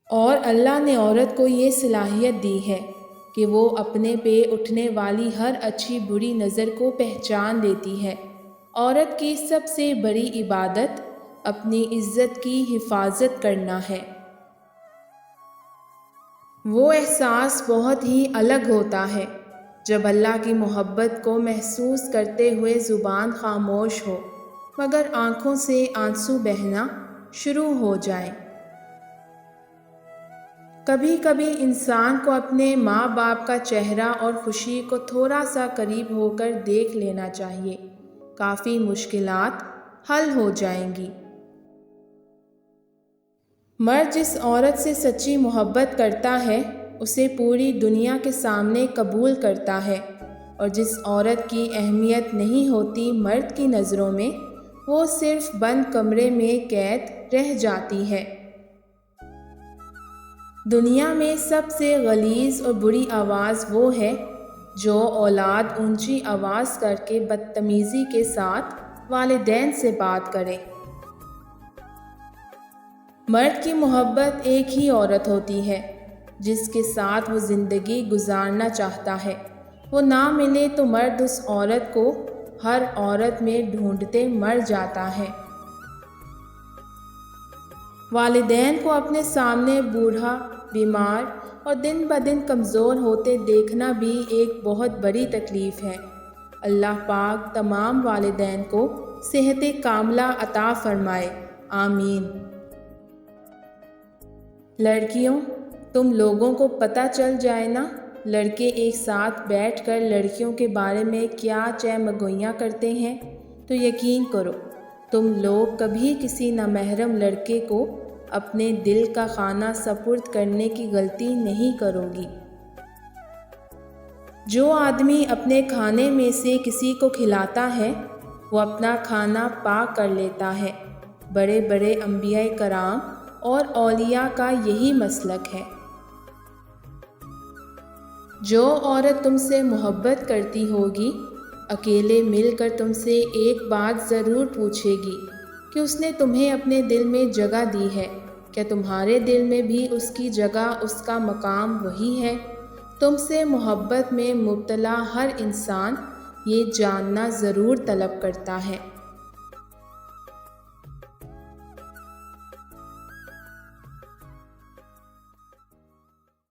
اور اللہ نے عورت کو یہ صلاحیت دی ہے کہ وہ اپنے پہ اٹھنے والی ہر اچھی بری نظر کو پہچان لیتی ہے۔ عورت کی سب سے بڑی عبادت اپنی عزت کی حفاظت کرنا ہے۔ وہ احساس بہت ہی الگ ہوتا ہے جب اللہ کی محبت کو محسوس کرتے ہوئے زبان خاموش ہو مگر آنکھوں سے آنسو بہنا شروع ہو جائیں۔ کبھی کبھی انسان کو اپنے ماں باپ کا چہرہ اور خوشی کو تھوڑا سا قریب ہو کر دیکھ لینا چاہیے، کافی مشکلات حل ہو جائیں گی۔ مرد جس عورت سے سچی محبت کرتا ہے اسے پوری دنیا کے سامنے قبول کرتا ہے، اور جس عورت کی اہمیت نہیں ہوتی مرد کی نظروں میں وہ صرف بند کمرے میں قید رہ جاتی ہے۔ دنیا میں سب سے غلیظ اور بری آواز وہ ہے جو اولاد اونچی آواز کر کے بدتمیزی کے ساتھ والدین سے بات کرے۔ مرد کی محبت ایک ہی عورت ہوتی ہے جس کے ساتھ وہ زندگی گزارنا چاہتا ہے، وہ نہ ملے تو مرد اس عورت کو ہر عورت میں ڈھونڈتے مر جاتا ہے۔ والدین کو اپنے سامنے بوڑھا، بیمار اور دن بدن کمزور ہوتے دیکھنا بھی ایک بہت بڑی تکلیف ہے۔ اللہ پاک تمام والدین کو صحت کاملہ عطا فرمائے، آمین۔ لڑکیوں، تم لوگوں کو پتہ چل جائے نا، لڑکے ایک ساتھ بیٹھ کر لڑکیوں کے بارے میں کیا چہمگوئیاں کرتے ہیں، تو یقین کرو تم لوگ کبھی کسی نامحرم لڑکے کو اپنے دل کا کھانا سپرد کرنے کی غلطی نہیں کرو گی۔ جو آدمی اپنے کھانے میں سے کسی کو کھلاتا ہے وہ اپنا کھانا پاک کر لیتا ہے۔ بڑے بڑے انبیاء کرام اور اولیاء کا یہی مسلک ہے۔ جو عورت تم سے محبت کرتی ہوگی اکیلے مل کر تم سے ایک بات ضرور پوچھے گی کہ اس نے تمہیں اپنے دل میں جگہ دی ہے، کیا تمہارے دل میں بھی اس کی جگہ، اس کا مقام وہی ہے؟ تم سے محبت میں مبتلا ہر انسان یہ جاننا ضرور طلب کرتا ہے